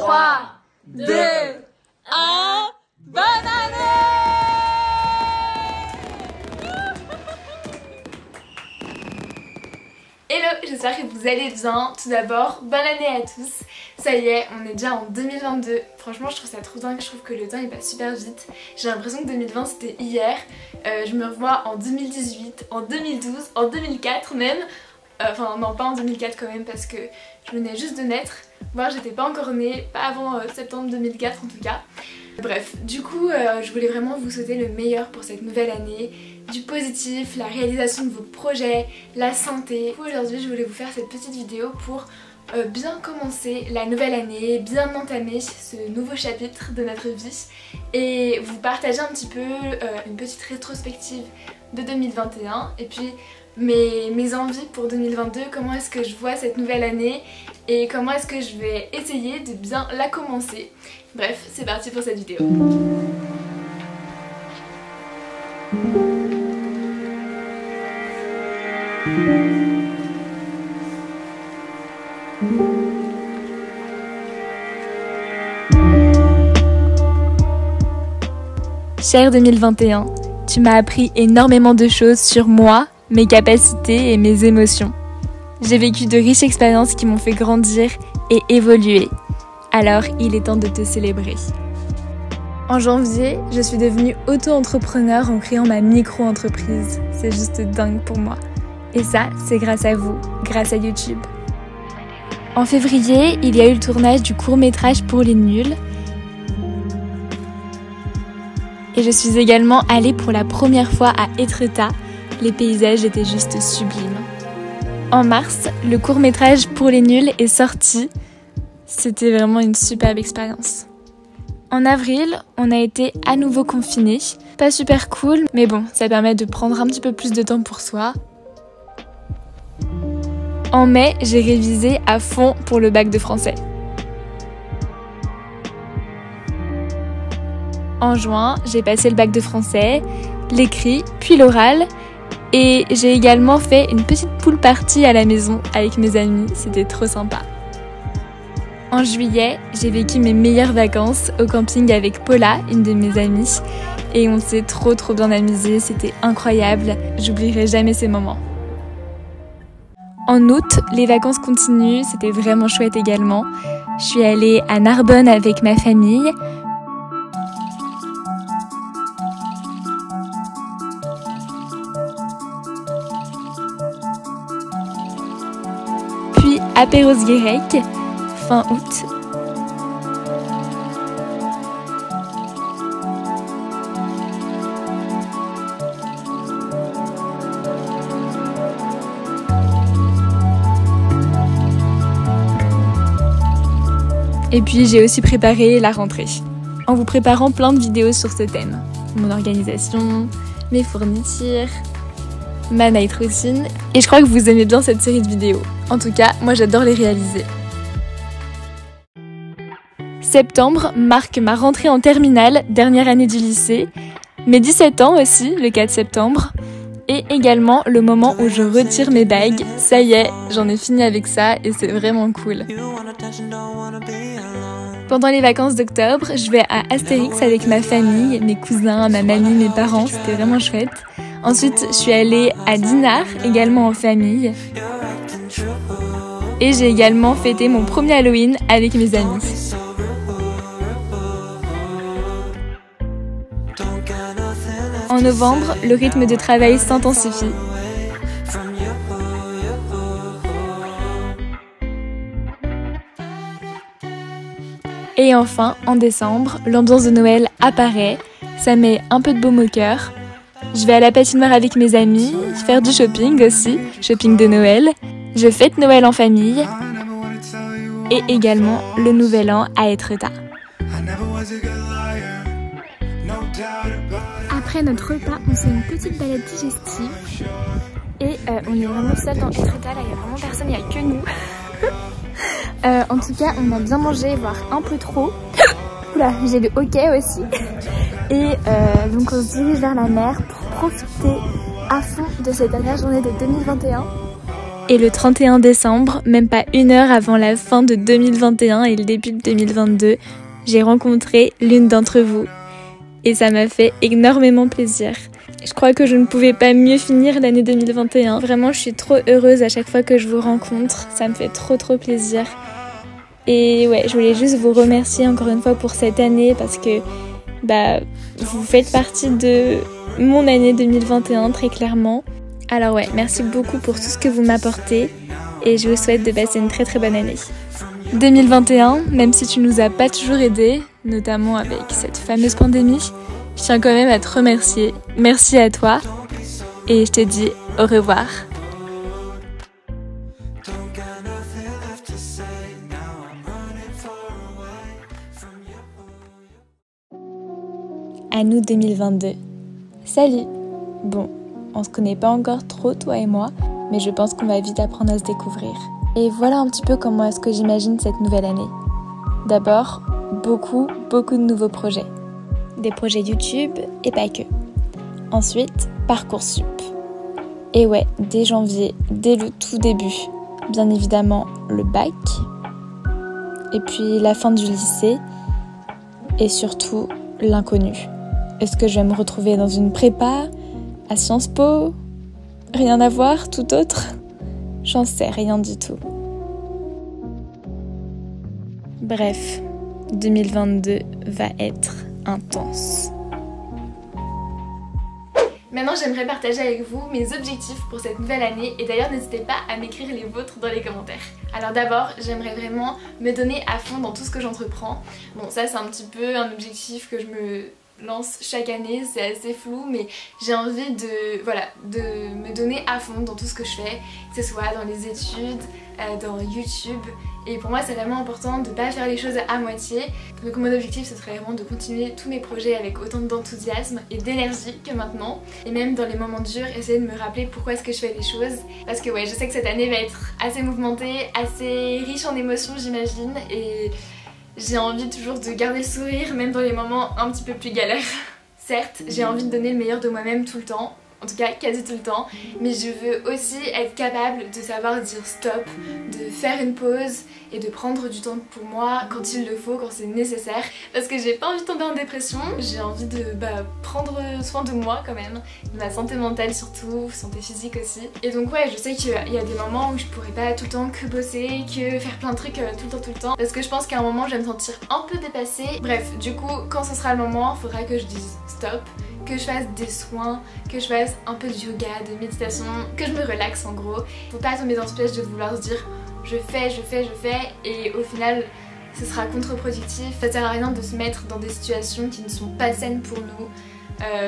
3, 2, 1, bonne année! Hello, j'espère que vous allez bien. Tout d'abord, bonne année à tous. Ça y est, on est déjà en 2022. Franchement, je trouve ça trop dingue. Je trouve que le temps il passe super vite. J'ai l'impression que 2020 c'était hier. Je me revois en 2018, en 2012, en 2004 même. Enfin non, pas en 2004 quand même parce que je venais juste de naître. Moi j'étais pas encore née, pas avant septembre 2004 en tout cas. Bref, du coup je voulais vraiment vous souhaiter le meilleur pour cette nouvelle année. Du positif, la réalisation de vos projets, la santé. Aujourd'hui je voulais vous faire cette petite vidéo pour bien commencer la nouvelle année, bien entamer ce nouveau chapitre de notre vie et vous partager un petit peu une petite rétrospective de 2021 et puis mes envies pour 2022, comment est-ce que je vois cette nouvelle année et comment est-ce que je vais essayer de bien la commencer. Bref, c'est parti pour cette vidéo. Cher 2021, tu m'as appris énormément de choses sur moi, mes capacités et mes émotions. J'ai vécu de riches expériences qui m'ont fait grandir et évoluer. Alors, il est temps de te célébrer. En janvier, je suis devenue auto-entrepreneur en créant ma micro-entreprise. C'est juste dingue pour moi. Et ça, c'est grâce à vous, grâce à YouTube. En février, il y a eu le tournage du court-métrage Pour les nuls. Et je suis également allée pour la première fois à Étretat. Les paysages étaient juste sublimes. En mars, le court-métrage Pour les nuls est sorti. C'était vraiment une superbe expérience. En avril, on a été à nouveau confinés. Pas super cool, mais bon, ça permet de prendre un petit peu plus de temps pour soi. En mai, j'ai révisé à fond pour le bac de français. En juin, j'ai passé le bac de français, l'écrit, puis l'oral. Et j'ai également fait une petite pool party à la maison avec mes amis, c'était trop sympa. En juillet, j'ai vécu mes meilleures vacances au camping avec Paula, une de mes amies. Et on s'est trop bien amusé, c'était incroyable, j'oublierai jamais ces moments. En août, les vacances continuent, c'était vraiment chouette également. Je suis allée à Narbonne avec ma famille. Puis à Perros-Guirec, fin août. Et puis j'ai aussi préparé la rentrée, en vous préparant plein de vidéos sur ce thème. Mon organisation, mes fournitures, ma night routine. Et je crois que vous aimez bien cette série de vidéos. En tout cas, moi j'adore les réaliser. Septembre marque ma rentrée en terminale, dernière année du lycée. Mes 17 ans aussi, le 4 septembre. Et également le moment où je retire mes bagues. Ça y est, j'en ai fini avec ça et c'est vraiment cool. Pendant les vacances d'octobre, je vais à Astérix avec ma famille, mes cousins, ma mamie, mes parents, c'était vraiment chouette. Ensuite, je suis allée à Dinard, également en famille. Et j'ai également fêté mon premier Halloween avec mes amis. En novembre, le rythme de travail s'intensifie. Et enfin, en décembre, l'ambiance de Noël apparaît, ça met un peu de baume au cœur. Je vais à la patinoire avec mes amis, faire du shopping aussi, shopping de Noël. Je fête Noël en famille et également le nouvel an à Étretat. Après notre repas, on fait une petite balade digestive et on est vraiment seul dans Étretat, là il n'y a vraiment personne, il n'y a que nous. En tout cas, on a bien mangé, voire un peu trop. Oula, j'ai le hockey aussi. Et donc on se dirige vers la mer pour profiter à fond de cette dernière journée de 2021. Et le 31 décembre, même pas une heure avant la fin de 2021 et le début de 2022, j'ai rencontré l'une d'entre vous. Et ça m'a fait énormément plaisir. Je crois que je ne pouvais pas mieux finir l'année 2021. Vraiment, je suis trop heureuse à chaque fois que je vous rencontre. Ça me fait trop plaisir. Et ouais, je voulais juste vous remercier encore une fois pour cette année parce que vous faites partie de mon année 2021 très clairement. Alors ouais, merci beaucoup pour tout ce que vous m'apportez et je vous souhaite de passer une très bonne année. 2021, même si tu nous as pas toujours aidés, notamment avec cette fameuse pandémie, je tiens quand même à te remercier. Merci à toi et je te dis au revoir. À nous 2022. Salut! Bon, on se connaît pas encore trop toi et moi, mais je pense qu'on va vite apprendre à se découvrir. Et voilà un petit peu comment est-ce que j'imagine cette nouvelle année. D'abord, beaucoup de nouveaux projets. Des projets YouTube et pas que. Ensuite, Parcoursup. Et ouais, dès janvier, dès le tout début, bien évidemment le bac, et puis la fin du lycée, et surtout l'inconnu. Est-ce que je vais me retrouver dans une prépa, à Sciences Po? Rien à voir, tout autre? J'en sais rien du tout. Bref, 2022 va être intense. Maintenant, j'aimerais partager avec vous mes objectifs pour cette nouvelle année et d'ailleurs n'hésitez pas à m'écrire les vôtres dans les commentaires. Alors d'abord, j'aimerais vraiment me donner à fond dans tout ce que j'entreprends. Bon, ça c'est un petit peu un objectif que je me lance chaque année, c'est assez flou, mais j'ai envie de me donner à fond dans tout ce que je fais, que ce soit dans les études, dans YouTube, et pour moi c'est vraiment important de ne pas faire les choses à moitié. Donc mon objectif ce serait vraiment de continuer tous mes projets avec autant d'enthousiasme et d'énergie que maintenant, et même dans les moments durs essayer de me rappeler pourquoi est-ce que je fais les choses, parce que ouais, je sais que cette année va être assez mouvementée, assez riche en émotions j'imagine, et j'ai envie toujours de garder le sourire même dans les moments un petit peu plus galères. Certes, j'ai envie de donner le meilleur de moi-même tout le temps, en tout cas quasi tout le temps, mais je veux aussi être capable de savoir dire stop, de faire une pause et de prendre du temps pour moi quand il le faut, quand c'est nécessaire, parce que j'ai pas envie de tomber en dépression, j'ai envie de prendre soin de moi quand même, de ma santé mentale surtout, santé physique aussi. Et donc ouais, je sais qu'il y a des moments où je pourrais pas tout le temps que bosser, que faire plein de trucs tout le temps, parce que je pense qu'à un moment je vais me sentir un peu dépassée. Bref, du coup, quand ce sera le moment, il faudra que je dise stop, que je fasse des soins, que je fasse un peu de yoga, de méditation, que je me relaxe en gros. Faut pas tomber dans ce piège de vouloir se dire je fais et au final ce sera contre-productif. Ça sert à rien de se mettre dans des situations qui ne sont pas saines pour nous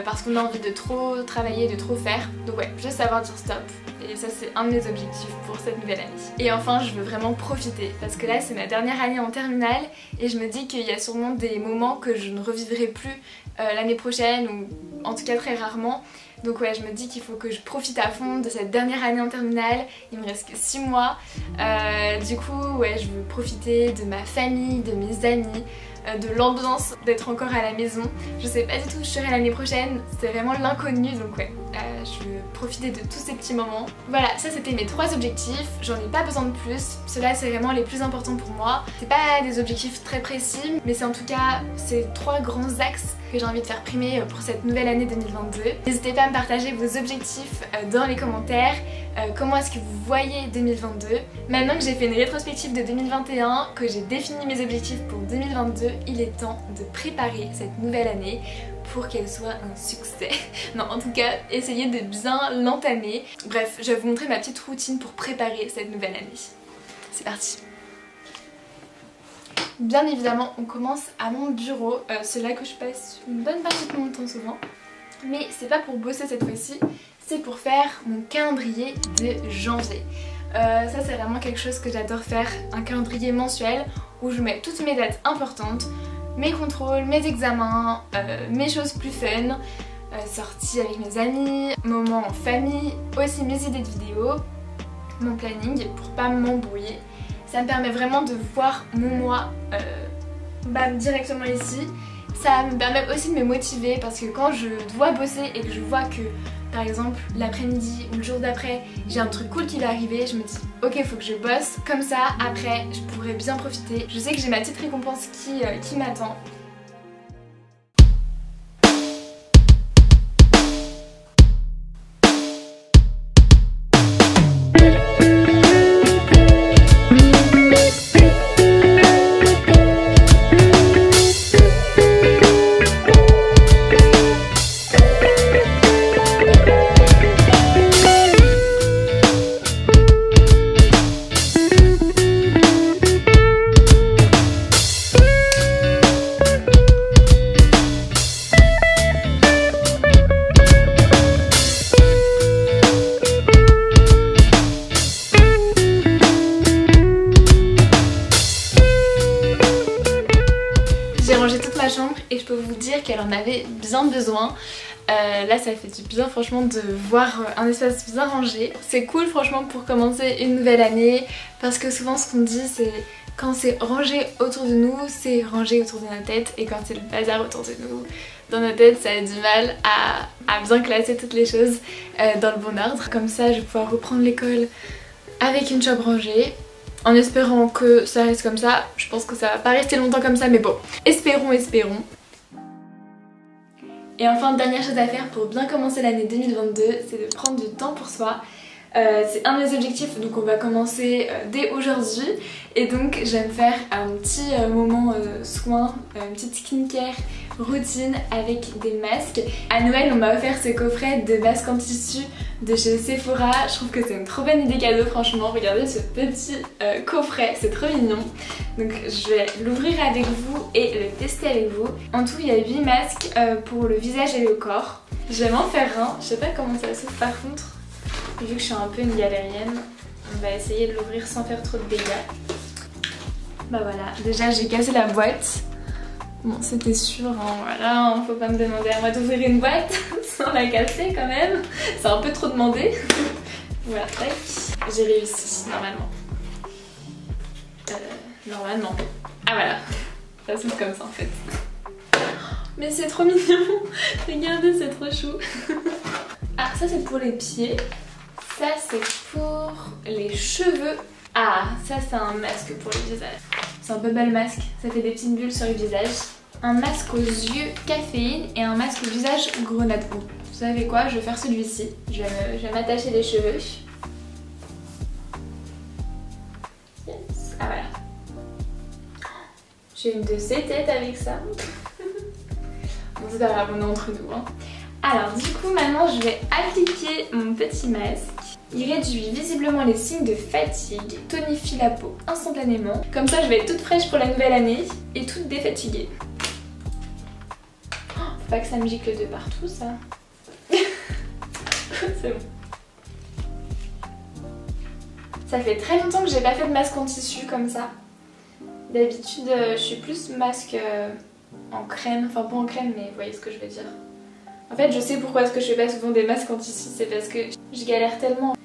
parce qu'on a envie de trop travailler, de trop faire. Donc ouais, juste savoir dire stop. Et ça c'est un de mes objectifs pour cette nouvelle année. Et enfin je veux vraiment profiter parce que là c'est ma dernière année en terminale et je me dis qu'il y a sûrement des moments que je ne revivrai plus l'année prochaine ou en tout cas très rarement. Donc ouais, je me dis qu'il faut que je profite à fond de cette dernière année en terminale. Il me reste que 6 mois. Du coup ouais, je veux profiter de ma famille, de mes amis, de l'ambiance d'être encore à la maison. Je sais pas du tout où je serai l'année prochaine, c'est vraiment l'inconnu, donc ouais, je veux profiter de tous ces petits moments. Voilà, ça c'était mes 3 objectifs, j'en ai pas besoin de plus, ceux-là c'est vraiment les plus importants pour moi. C'est pas des objectifs très précis, mais c'est en tout cas ces 3 grands axes que j'ai envie de faire primer pour cette nouvelle année 2022. N'hésitez pas à me partager vos objectifs dans les commentaires, comment est-ce que vous voyez 2022. Maintenant que j'ai fait une rétrospective de 2021, que j'ai défini mes objectifs pour 2022, il est temps de préparer cette nouvelle année pour qu'elle soit un succès. Non, en tout cas, essayez de bien l'entamer. Bref, je vais vous montrer ma petite routine pour préparer cette nouvelle année. C'est parti. Bien évidemment, on commence à mon bureau. C'est là que je passe une bonne partie de mon temps souvent. Mais c'est pas pour bosser cette fois-ci, c'est pour faire mon calendrier de janvier. Ça c'est vraiment quelque chose que j'adore faire, un calendrier mensuel où je mets toutes mes dates importantes, mes contrôles, mes examens, mes choses plus fun, sorties avec mes amis, moments en famille, aussi mes idées de vidéos, mon planning pour pas m'embrouiller. Ça me permet vraiment de voir mon mois directement ici. Ça me permet aussi de me motiver parce que quand je dois bosser et que je vois que par exemple l'après-midi ou le jour d'après j'ai un truc cool qui va arriver, je me dis ok faut que je bosse, comme ça après je pourrai bien profiter. Je sais que j'ai ma petite récompense qui m'attend. Et je peux vous dire qu'elle en avait bien besoin. Là ça fait du bien franchement de voir un espace bien rangé. C'est cool franchement pour commencer une nouvelle année, parce que souvent ce qu'on dit c'est quand c'est rangé autour de nous, c'est rangé autour de notre tête, et quand c'est le bazar autour de nous, dans notre tête ça a du mal à bien classer toutes les choses dans le bon ordre. Comme ça je vais pouvoir reprendre l'école avec une chambre rangée. En espérant que ça reste comme ça. Je pense que ça va pas rester longtemps comme ça, mais bon, espérons. Et enfin, dernière chose à faire pour bien commencer l'année 2022, c'est de prendre du temps pour soi. C'est un de mes objectifs, donc on va commencer dès aujourd'hui. Et donc j'aime faire un petit moment soin, une petite skincare routine avec des masques. À Noël on m'a offert ce coffret de masques en tissu de chez Sephora. Je trouve que c'est une trop bonne idée cadeau, franchement. Regardez ce petit coffret, c'est trop mignon. Donc je vais l'ouvrir avec vous et le tester avec vous. En tout il y a 8 masques pour le visage et le corps. Je vais m'en faire un, je sais pas comment ça s'ouvre par contre. Vu que je suis un peu une galérienne, on va essayer de l'ouvrir sans faire trop de dégâts. Bah voilà, déjà j'ai cassé la boîte. Bon c'était sûr, hein, voilà, faut pas me demander à moi d'ouvrir une boîte sans la casser quand même. C'est un peu trop demandé. Voilà, tac. J'ai réussi, normalement. Normalement. Ah voilà, ça s'ouvre comme ça en fait. Mais c'est trop mignon. Regardez, c'est trop chou. Ah, ça c'est pour les pieds. Ça c'est pour les cheveux. Ah, ça c'est un masque pour le visage. C'est un bubble masque, ça fait des petites bulles sur le visage. Un masque aux yeux caféine et un masque au visage grenade. Vous savez quoi, je vais faire celui-ci. Je vais m'attacher les cheveux. Yes. Ah voilà. J'ai une de ces têtes avec ça. Bon c'est pas grave, on est entre nous hein. Alors du coup maintenant je vais appliquer mon petit masque. Il réduit visiblement les signes de fatigue, tonifie la peau instantanément. Comme ça je vais être toute fraîche pour la nouvelle année et toute défatiguée. Oh, faut pas que ça me gicle de partout ça. C'est bon. Ça fait très longtemps que j'ai pas fait de masque en tissu comme ça. D'habitude je suis plus masque en crème, enfin pas en crème mais vous voyez ce que je veux dire. En fait je sais pourquoi est-ce que je fais pas souvent des masques en tissu, c'est parce que je galère tellement.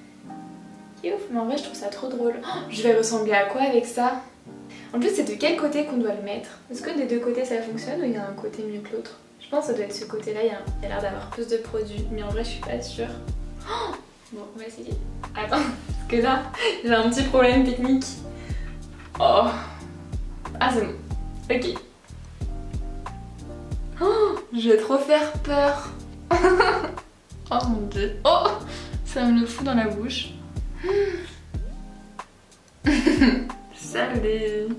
Et ouf, mais en vrai je trouve ça trop drôle. Oh, je vais ressembler à quoi avec ça? En plus c'est de quel côté qu'on doit le mettre? Est-ce que des deux côtés ça fonctionne ou il y a un côté mieux que l'autre? Je pense que ça doit être ce côté là, il y a l'air d'avoir plus de produits, mais en vrai je suis pas sûre. Oh, bon on va essayer. Attends, parce que là j'ai un petit problème technique. Oh. Ah c'est bon, ok. Oh, je vais trop faire peur. Oh mon dieu. Oh, ça me le fout dans la bouche. Salut.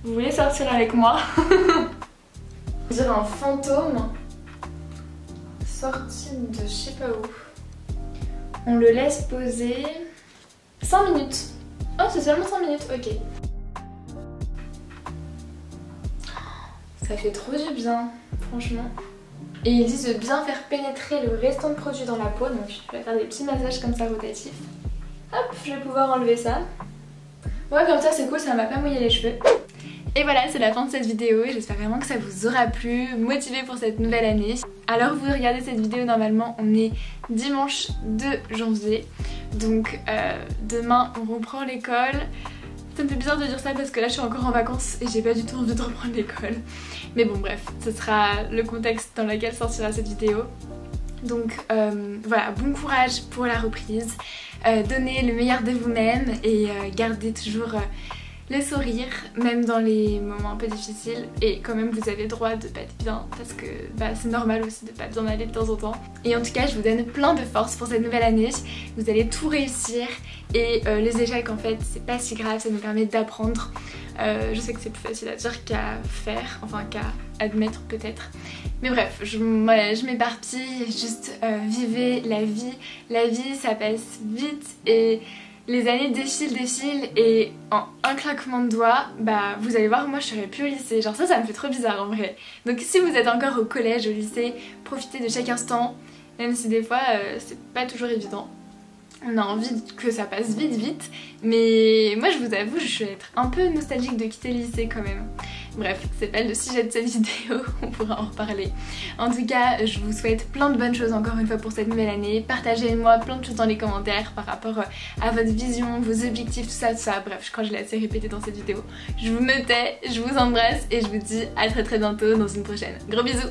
Vous voulez sortir avec moi? On dirait un fantôme sorti de je sais pas où. On le laisse poser 5 minutes. Oh c'est seulement 5 minutes, ok. Ça fait trop du bien, franchement. Et ils disent de bien faire pénétrer le restant de produit dans la peau, donc je vais faire des petits massages comme ça rotatifs. Hop, je vais pouvoir enlever ça. Ouais, comme ça c'est cool, ça m'a pas mouillé les cheveux. Et voilà, c'est la fin de cette vidéo et j'espère vraiment que ça vous aura plu, motivé pour cette nouvelle année. Alors vous regardez cette vidéo, normalement on est dimanche 2 janvier, donc demain on reprend l'école. Ça me fait bizarre de dire ça parce que là je suis encore en vacances et j'ai pas du tout envie de reprendre l'école. Mais bon bref, ce sera le contexte dans lequel sortira cette vidéo. Donc voilà, bon courage pour la reprise, donnez le meilleur de vous-même et gardez toujours le sourire, même dans les moments un peu difficiles, et quand même vous avez le droit de pas être bien parce que c'est normal aussi de pas bien aller de temps en temps. Et en tout cas je vous donne plein de force pour cette nouvelle année, vous allez tout réussir et les échecs en fait c'est pas si grave, ça nous permet d'apprendre. Je sais que c'est plus facile à dire qu'à faire, enfin qu'à admettre peut-être. Mais bref, je m'éparpille, juste vivez la vie ça passe vite et les années défilent et en un claquement de doigts, vous allez voir, moi je serais plus au lycée, genre ça me fait trop bizarre en vrai. Donc si vous êtes encore au collège, au lycée, profitez de chaque instant, même si des fois c'est pas toujours évident. On a envie que ça passe vite, mais moi je vous avoue, je vais être un peu nostalgique de quitter le lycée quand même. Bref, c'est pas le sujet de cette vidéo, on pourra en reparler. En tout cas, je vous souhaite plein de bonnes choses encore une fois pour cette nouvelle année. Partagez-moi plein de choses dans les commentaires par rapport à votre vision, vos objectifs, tout ça. Bref, je crois que je l'ai assez répété dans cette vidéo. Je vous me tais, je vous embrasse et je vous dis à très bientôt dans une prochaine. Gros bisous!